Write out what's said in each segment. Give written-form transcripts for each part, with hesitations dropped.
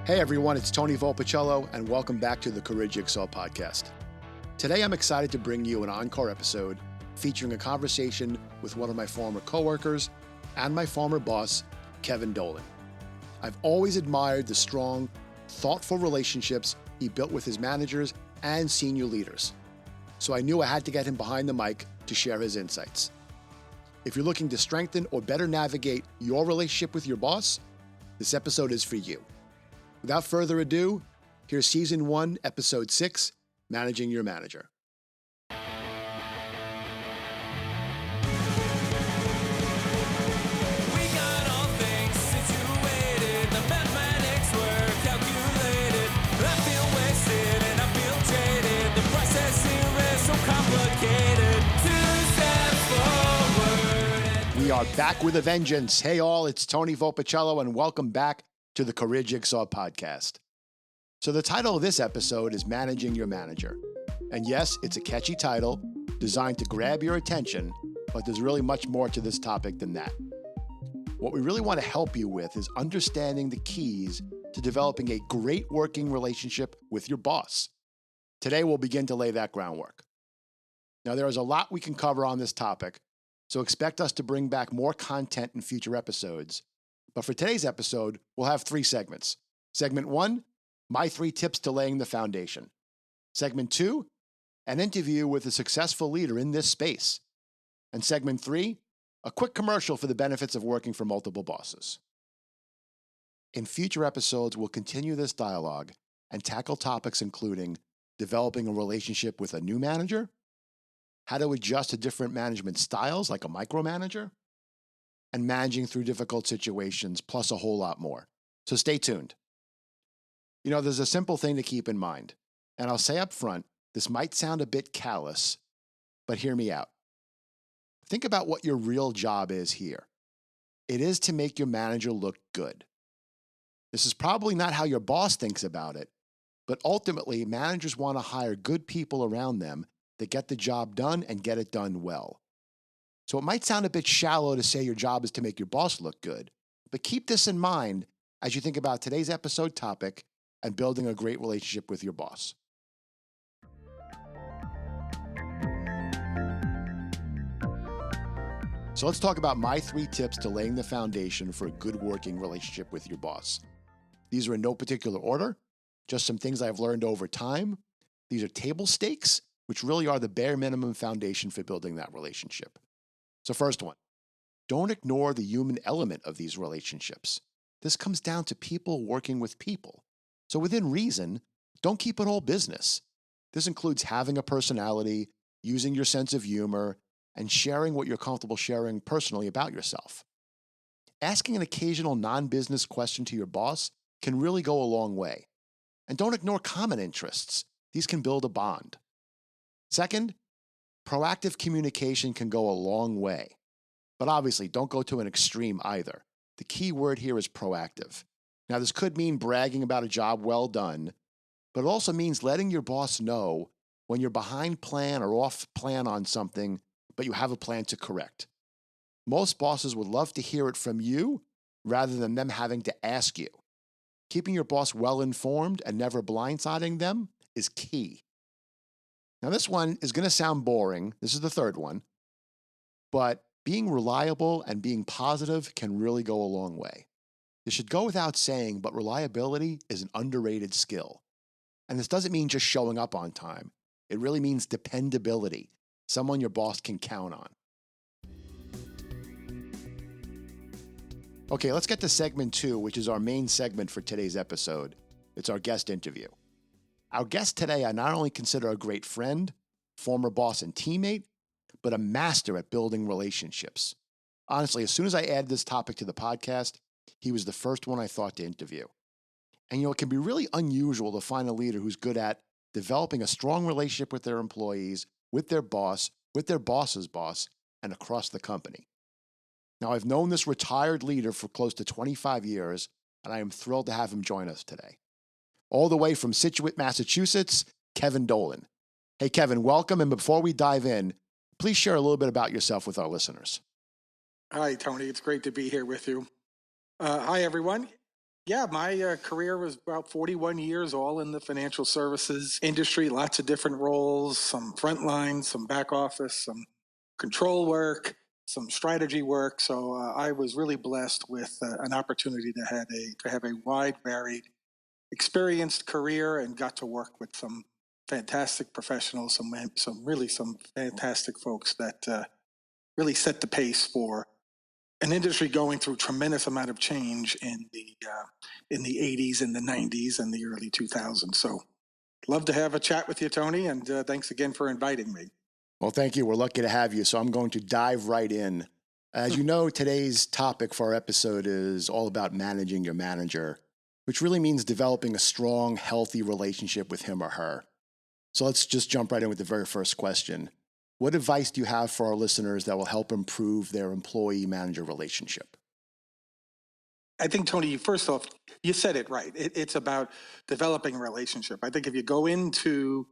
Hey everyone, it's Tony Volpicello, and welcome back to the Career Jigsaw podcast. Today I'm excited to bring you an Encore episode featuring a conversation with one of my former coworkers and my former boss, Kevin Dolan. I've always admired the strong, thoughtful relationships he built with his managers and senior leaders, so I knew I had to get him behind the mic to share his insights. If you're looking to strengthen or better navigate your relationship with your boss, this episode is for you. Without further ado, here's Season 1, Episode 6, Managing Your Manager. We are back with a vengeance. Hey all, it's Tony Volpicello, and welcome back to the Career Jigsaw podcast. So the title of this episode is Managing Your Manager. And yes, it's a catchy title designed to grab your attention, but there's really much more to this topic than that. What we really want to help you with is understanding the keys to developing a great working relationship with your boss. Today, we'll begin to lay that groundwork. Now, there is a lot we can cover on this topic, so expect us to bring back more content in future episodes. But for today's episode, we'll have 3 segments. Segment 1, my 3 tips to laying the foundation. Segment 2, an interview with a successful leader in this space. And segment 3, a quick commercial for the benefits of working for multiple bosses. In future episodes, we'll continue this dialogue and tackle topics including developing a relationship with a new manager, how to adjust to different management styles like a micromanager, and managing through difficult situations, plus a whole lot more. So stay tuned. You know, there's a simple thing to keep in mind, and I'll say up front, this might sound a bit callous, but hear me out. Think about what your real job is here. It is to make your manager look good. This is probably not how your boss thinks about it, but ultimately, managers want to hire good people around them that get the job done and get it done well. So it might sound a bit shallow to say your job is to make your boss look good, but keep this in mind as you think about today's episode topic and building a great relationship with your boss. So let's talk about my 3 tips to laying the foundation for a good working relationship with your boss. These are in no particular order, just some things I've learned over time. These are table stakes, which really are the bare minimum foundation for building that relationship. So first one, don't ignore the human element of these relationships. This comes down to people working with people. So within reason, don't keep it all business. This includes having a personality, using your sense of humor, and sharing what you're comfortable sharing personally about yourself. Asking an occasional non-business question to your boss can really go a long way. And don't ignore common interests. These can build a bond. Second, proactive communication can go a long way, but obviously don't go to an extreme either. The key word here is proactive. Now, this could mean bragging about a job well done, but it also means letting your boss know when you're behind plan or off plan on something, but you have a plan to correct. Most bosses would love to hear it from you rather than them having to ask you. Keeping your boss well informed and never blindsiding them is key. Now, this one is going to sound boring. This is the third one. But being reliable and being positive can really go a long way. This should go without saying, but reliability is an underrated skill. And this doesn't mean just showing up on time. It really means dependability, someone your boss can count on. Okay, let's get to segment 2, which is our main segment for today's episode. It's our guest interview. Our guest today I not only consider a great friend, former boss and teammate, but a master at building relationships. Honestly, as soon as I added this topic to the podcast, he was the first one I thought to interview. And you know, it can be really unusual to find a leader who's good at developing a strong relationship with their employees, with their boss, with their boss's boss, and across the company. Now, I've known this retired leader for close to 25 years, and I am thrilled to have him join us today. All the way from Scituate, Massachusetts, Kevin Dolan. Hey, Kevin, welcome. And before we dive in, please share a little bit about yourself with our listeners. Hi, Tony. It's great to be here with you. Hi, everyone. Yeah, my career was about 41 years, all in the financial services industry, lots of different roles, some frontline, some back office, some control work, some strategy work. So I was really blessed with an opportunity to have a wide, varied, experienced career and got to work with some fantastic professionals, some fantastic folks that really set the pace for an industry going through tremendous amount of change in the 80s and the 90s and the early 2000s. So love to have a chat with you, Tony, and thanks again for inviting me. Well, thank you. We're lucky to have you. So I'm going to dive right in. As you know, today's topic for our episode is all about managing your manager, which really means developing a strong, healthy relationship with him or her. So let's just jump right in with the very first question. What advice do you have for our listeners that will help improve their employee-manager relationship? I think, Tony, first off, you said it right. It's about developing a relationship. I think if you go into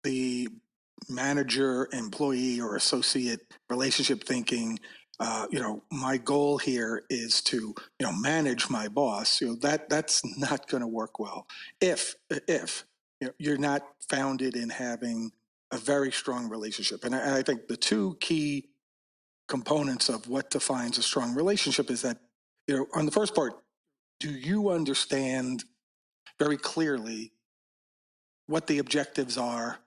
the manager, employee, or associate relationship thinking, my goal here is to, manage my boss. That's not going to work well if you're not founded in having a very strong relationship. And I think the two key components of what defines a strong relationship is that, on the first part, do you understand very clearly what the objectives are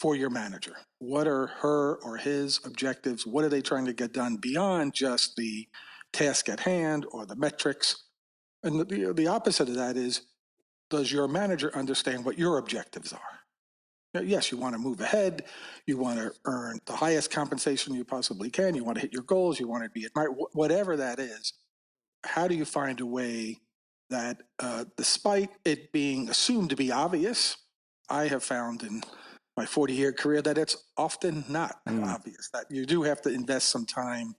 for your manager? What are her or his objectives? What are they trying to get done beyond just the task at hand or the metrics? And the opposite of that is, does your manager understand what your objectives are? Yes, you want to move ahead. You want to earn the highest compensation you possibly can. You want to hit your goals. You want to be admired, whatever that is. How do you find a way that, despite it being assumed to be obvious, I have found in my 40-year career that it's often not obvious, that you do have to invest some time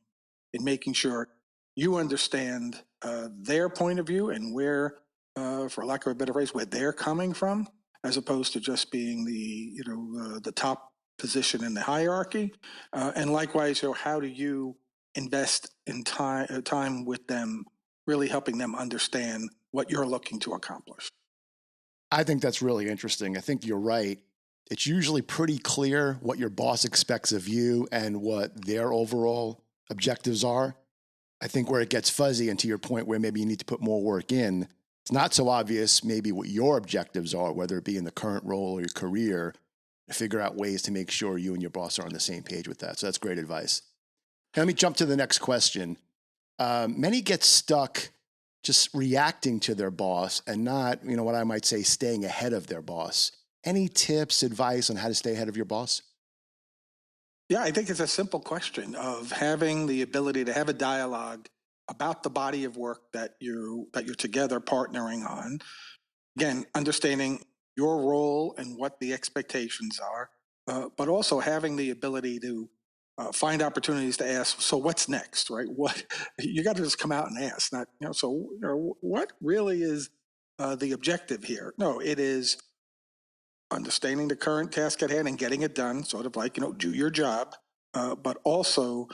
in making sure you understand their point of view and where, for lack of a better phrase, where they're coming from, as opposed to just being the top position in the hierarchy. And likewise, how do you invest in time with them, really helping them understand what you're looking to accomplish? I think that's really interesting. I think you're right. It's usually pretty clear what your boss expects of you and what their overall objectives are. I think where it gets fuzzy, and to your point where maybe you need to put more work in, it's not so obvious maybe what your objectives are, whether it be in the current role or your career, to figure out ways to make sure you and your boss are on the same page with that. So that's great advice. Now, let me jump to the next question. Many get stuck just reacting to their boss and not, what I might say, staying ahead of their boss. Any tips, advice on how to stay ahead of your boss? Yeah, I think it's a simple question of having the ability to have a dialogue about the body of work that you're together partnering on. Again, understanding your role and what the expectations are, but also having the ability to find opportunities to ask. So, what's next? Right? What you got to just come out and ask. Not So, what really is the objective here? No, it is understanding the current task at hand and getting it done, sort of like, do your job, but also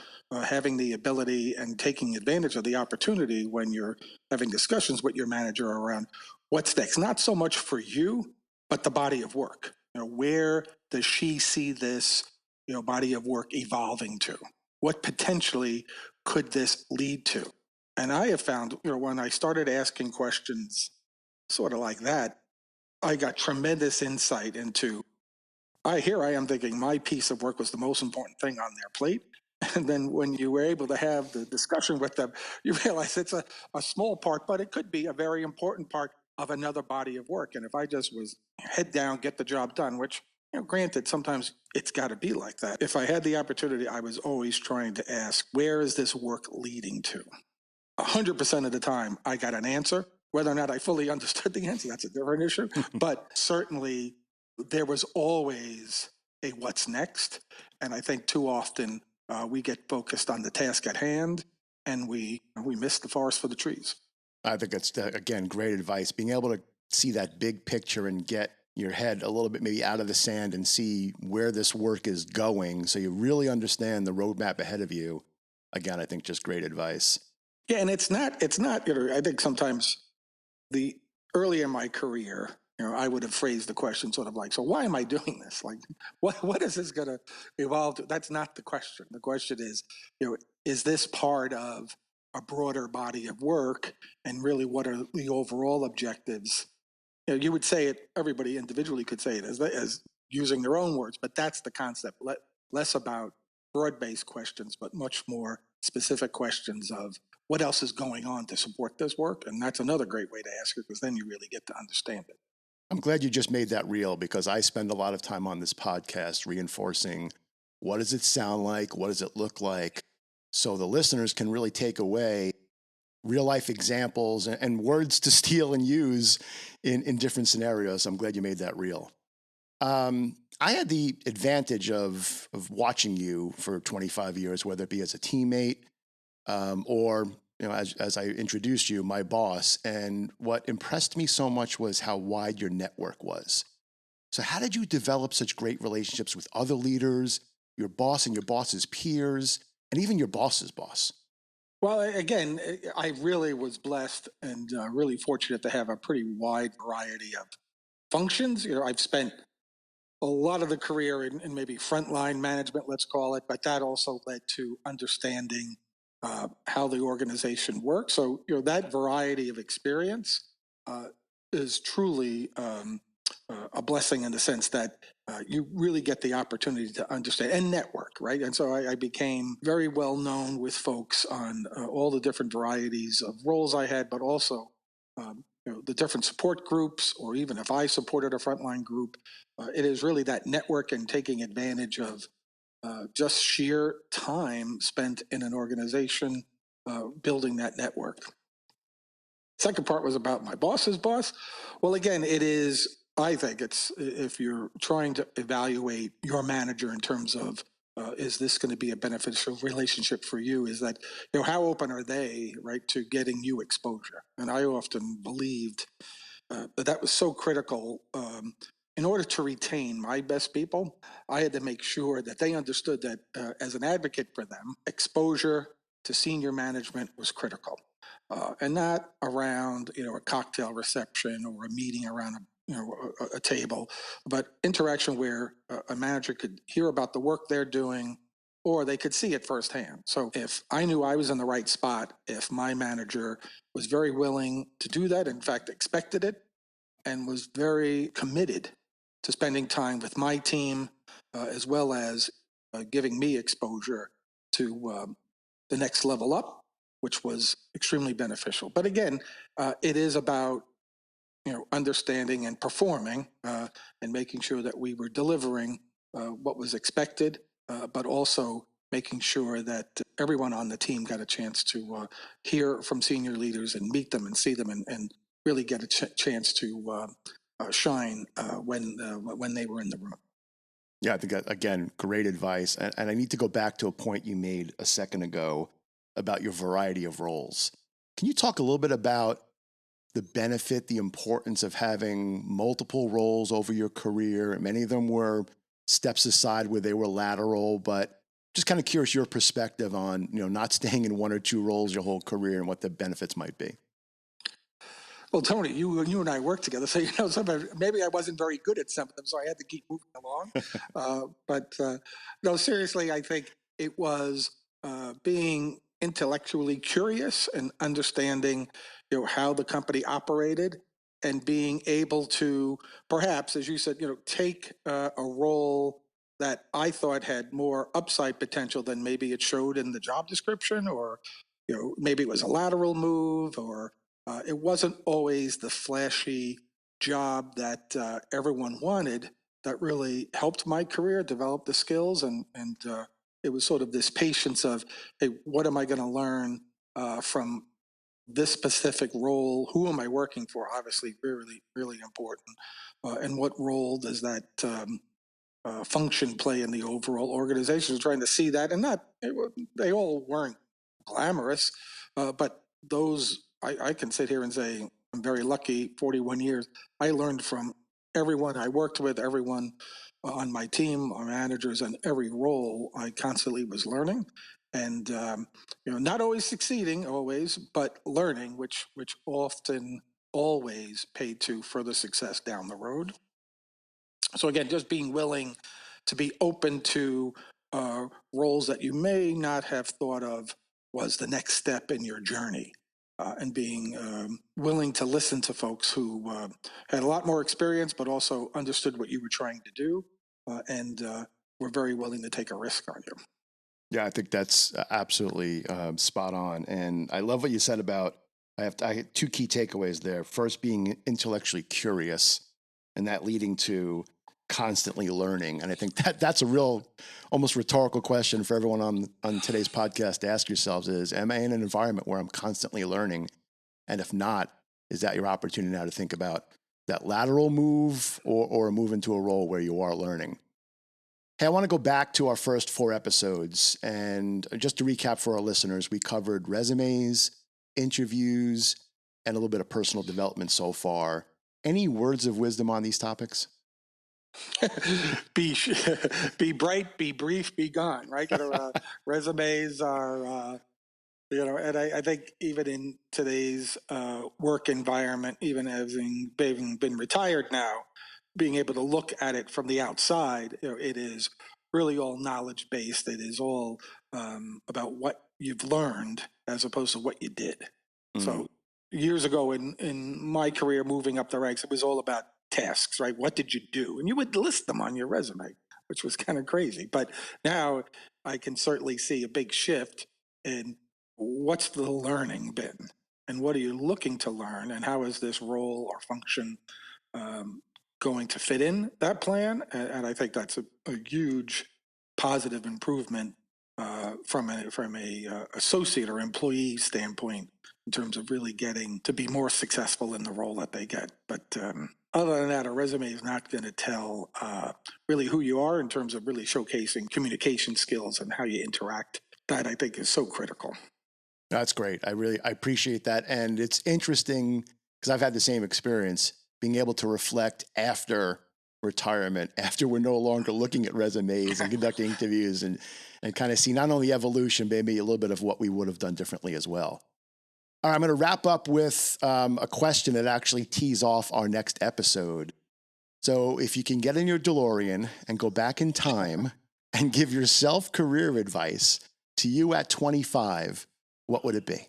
having the ability and taking advantage of the opportunity when you're having discussions with your manager around what's next, not so much for you, but the body of work. Where does she see this, body of work evolving to? What potentially could this lead to? And I have found, when I started asking questions sort of like that, I got tremendous insight into. Here I am thinking my piece of work was the most important thing on their plate. And then when you were able to have the discussion with them, you realize it's a small part, but it could be a very important part of another body of work. And if I just was head down, get the job done, which, granted, sometimes it's got to be like that. If I had the opportunity, I was always trying to ask, where is this work leading to? 100% of the time, I got an answer. Whether or not I fully understood the answer, that's a different issue. But certainly, there was always a what's next. And I think too often we get focused on the task at hand and we miss the forest for the trees. I think that's, again, great advice. Being able to see that big picture and get your head a little bit maybe out of the sand and see where this work is going so you really understand the roadmap ahead of you. Again, I think just great advice. Yeah, and it's not, I think sometimes the early in my career, I would have phrased the question sort of like, so why am I doing this? Like, what is this going to evolve to? That's not the question. The question is, is this part of a broader body of work? And really, what are the overall objectives? You would say it, everybody individually could say it as using their own words, but that's the concept. Less about broad-based questions, but much more specific questions of what else is going on to support this work. And that's another great way to ask it, because then you really get to understand it. I'm glad you just made that real, because I spend a lot of time on this podcast reinforcing what does it sound like? What does it look like? So the listeners can really take away real life examples and words to steal and use in different scenarios. I'm glad you made that real. I had the advantage of watching you for 25 years, whether it be as a teammate or as I introduced you, my boss. And what impressed me so much was how wide your network was. So how did you develop such great relationships with other leaders, your boss and your boss's peers, and even your boss's boss? Well, again, I really was blessed and really fortunate to have a pretty wide variety of functions. I've spent a lot of the career in maybe frontline management, let's call it, but that also led to understanding how the organization works. So, that variety of experience is truly a blessing in the sense that you really get the opportunity to understand and network, right? And so I became very well known with folks on all the different varieties of roles I had, but also the different support groups, or even if I supported a frontline group, it is really that network and taking advantage of just sheer time spent in an organization building that network. Second part was about my boss's boss. Well, again, I think it's, if you're trying to evaluate your manager in terms of, is this going to be a beneficial relationship for you, is that, how open are they, right, to getting you exposure? And I often believed that was so critical. In order to retain my best people, I had to make sure that they understood that as an advocate for them, exposure to senior management was critical. And not around, a cocktail reception or a meeting around a table, but interaction where a manager could hear about the work they're doing, or they could see it firsthand. So if I knew I was in the right spot, if my manager was very willing to do that, in fact, expected it, and was very committed to spending time with my team, as well as giving me exposure to the next level up, which was extremely beneficial. But again, it is about understanding and performing and making sure that we were delivering what was expected, but also making sure that everyone on the team got a chance to hear from senior leaders and meet them and see them and really get a chance to shine when they were in the room. Yeah, I think, again, great advice. And I need to go back to a point you made a second ago about your variety of roles. Can you talk a little bit about the benefit, the importance of having multiple roles over your career? Many of them were steps aside where they were lateral, but just kind of curious your perspective on, not staying in one or two roles your whole career and what the benefits might be. Well, Tony, you and I worked together, so maybe I wasn't very good at some of them, so I had to keep moving along. But no, seriously, I think it was being intellectually curious and understanding, how the company operated, and being able to perhaps, as you said, take a role that I thought had more upside potential than maybe it showed in the job description, or maybe it was a lateral move, or it wasn't always the flashy job that everyone wanted that really helped my career develop the skills. And it was sort of this patience of, hey, what am I going to learn from this specific role? Who am I working for? Obviously, really, really important. And what role does that function play in the overall organization? Trying to see that, and they all weren't glamorous, but those, I can sit here and say I'm very lucky. 41 years, I learned from everyone I worked with, everyone on my team, our managers, and every role I constantly was learning, and not always succeeding, but learning, which often always pay to further success down the road. So again, just being willing to be open to roles that you may not have thought of was the next step in your journey, and being willing to listen to folks who had a lot more experience, but also understood what you were trying to do, and were very willing to take a risk on you. Yeah, I think that's absolutely spot on. And I love what you said about I had two key takeaways there. First, being intellectually curious, and that leading to constantly learning. And I think that's a real, almost rhetorical question for everyone on today's podcast to ask yourselves: is am I in an environment where I'm constantly learning? And if not, is that your opportunity now to think about that lateral move or a move into a role where you are learning? Hey, I want to go back to our first 4 episodes. And just to recap for our listeners, we covered resumes, interviews, and a little bit of personal development so far. Any words of wisdom on these topics? be be bright, be brief, be gone. Right? Resumes are. And I think even in today's work environment, even having been retired now, being able to look at it from the outside, it is really all knowledge based. It is all about what you've learned as opposed to what you did. Mm. So years ago in my career, moving up the ranks, it was all about tasks, right? What did you do? And you would list them on your resume, which was kind of crazy. But now I can certainly see a big shift in what's the learning been, and what are you looking to learn, and how is this role or function going to fit in that plan? And I think that's a huge positive improvement from a associate or employee standpoint in terms of really getting to be more successful in the role that they get. But other than that, a resume is not going to tell really who you are in terms of really showcasing communication skills and how you interact. That I think is so critical. That's great. I appreciate that. And it's interesting because I've had the same experience, being able to reflect after retirement, after we're no longer looking at resumes and conducting interviews, and kind of see not only evolution, but maybe a little bit of what we would have done differently as well. All right, I'm going to wrap up with a question that actually tees off our next episode. So if you can get in your DeLorean and go back in time and give yourself career advice to you at 25, what would it be?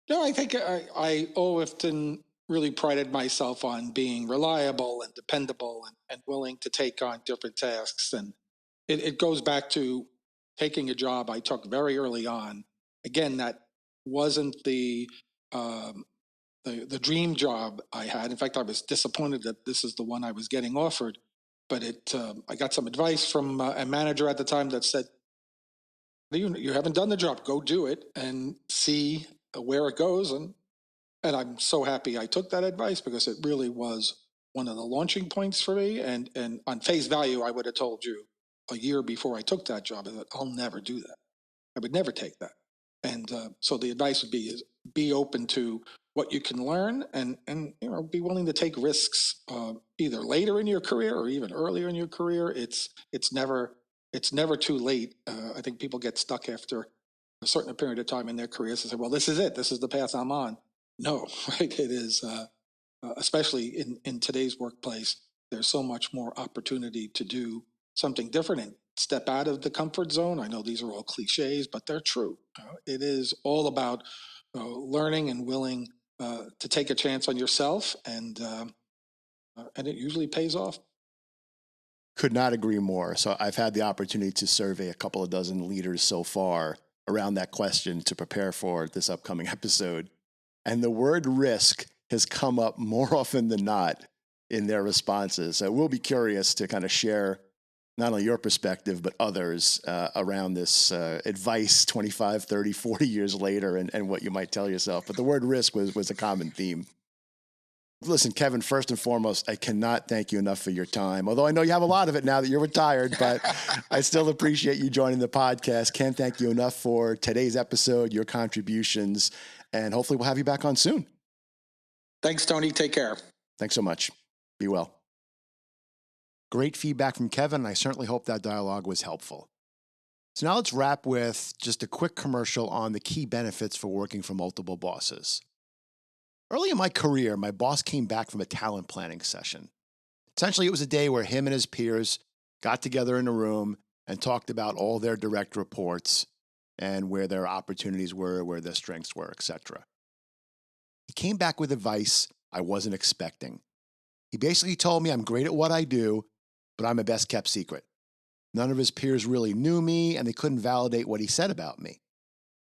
No, I think I often really prided myself on being reliable and dependable and willing to take on different tasks. And it goes back to taking a job I took very early on. Again, that wasn't um, the dream job I had. In fact, I was disappointed that this is the one I was getting offered. But I got some advice from a manager at the time that said, you haven't done the job, go do it and see where it goes. And I'm so happy I took that advice, because it really was one of the launching points for me. And on face value, I would have told you a year before I took that job that I'll never do that. I would never take that. And so the advice would be is be open to what you can learn, and be willing to take risks, either later in your career or even earlier in your career. It's never too late. I think people get stuck after a certain period of time in their careers and say, well, this is it. This is the path I'm on. No, right? It is, especially in today's workplace, there's so much more opportunity to do something different and step out of the comfort zone. I know these are all cliches, but they're true. It is all about learning and willing to take a chance on yourself, and it usually pays off. Could not agree more. So I've had the opportunity to survey a couple of dozen leaders so far around that question to prepare for this upcoming episode. And the word risk has come up more often than not in their responses. So we'll be curious to kind of share not only your perspective, but others around this advice 25, 30, 40 years later, and what you might tell yourself. But the word risk was a common theme. Listen, Kevin, first and foremost, I cannot thank you enough for your time. Although I know you have a lot of it now that you're retired, but I still appreciate you joining the podcast. Can't thank you enough for today's episode, your contributions, and hopefully we'll have you back on soon. Thanks, Tony. Take care. Thanks so much. Be well. Great feedback from Kevin, and I certainly hope that dialogue was helpful. So now let's wrap with just a quick commercial on the key benefits for working for multiple bosses. Early in my career, my boss came back from a talent planning session. Essentially, it was a day where him and his peers got together in a room and talked about all their direct reports and where their opportunities were, where their strengths were, etc. He came back with advice I wasn't expecting. He basically told me I'm great at what I do, but I'm a best kept secret. None of his peers really knew me, and they couldn't validate what he said about me.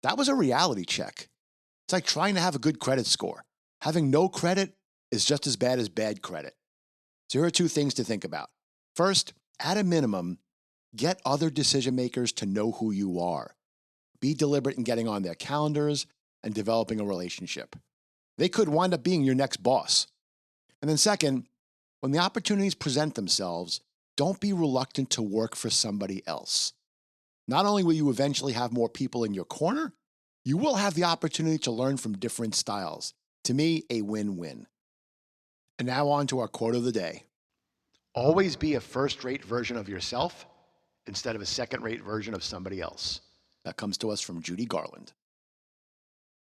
That was a reality check. It's like trying to have a good credit score. Having no credit is just as bad as bad credit. So here are two things to think about. First, at a minimum, get other decision makers to know who you are. Be deliberate in getting on their calendars and developing a relationship. They could wind up being your next boss. And then second, when the opportunities present themselves, don't be reluctant to work for somebody else. Not only will you eventually have more people in your corner, you will have the opportunity to learn from different styles. To me, a win-win. And now on to our quote of the day. Always be a first-rate version of yourself instead of a second-rate version of somebody else. That comes to us from Judy Garland.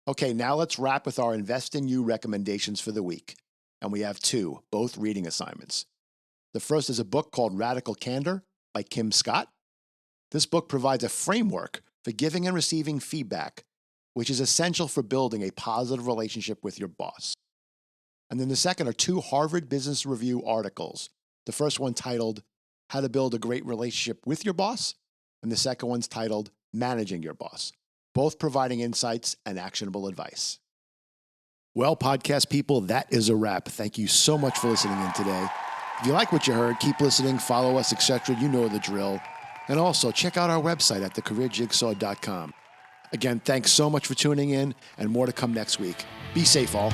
Okay, now let's wrap with our Invest in You recommendations for the week. And we have two, both reading assignments. The first is a book called Radical Candor by Kim Scott. This book provides a framework for giving and receiving feedback, which is essential for building a positive relationship with your boss. And then the second are two Harvard Business Review articles. The first one titled, How to Build a Great Relationship with Your Boss, and the second one's titled, Managing Your Boss, both providing insights and actionable advice. Well, podcast people, that is a wrap. Thank you so much for listening in today. If you like what you heard, keep listening, follow us, etc. You know the drill. And also, check out our website at thecareerjigsaw.com. Again, thanks so much for tuning in, and more to come next week. Be safe, all.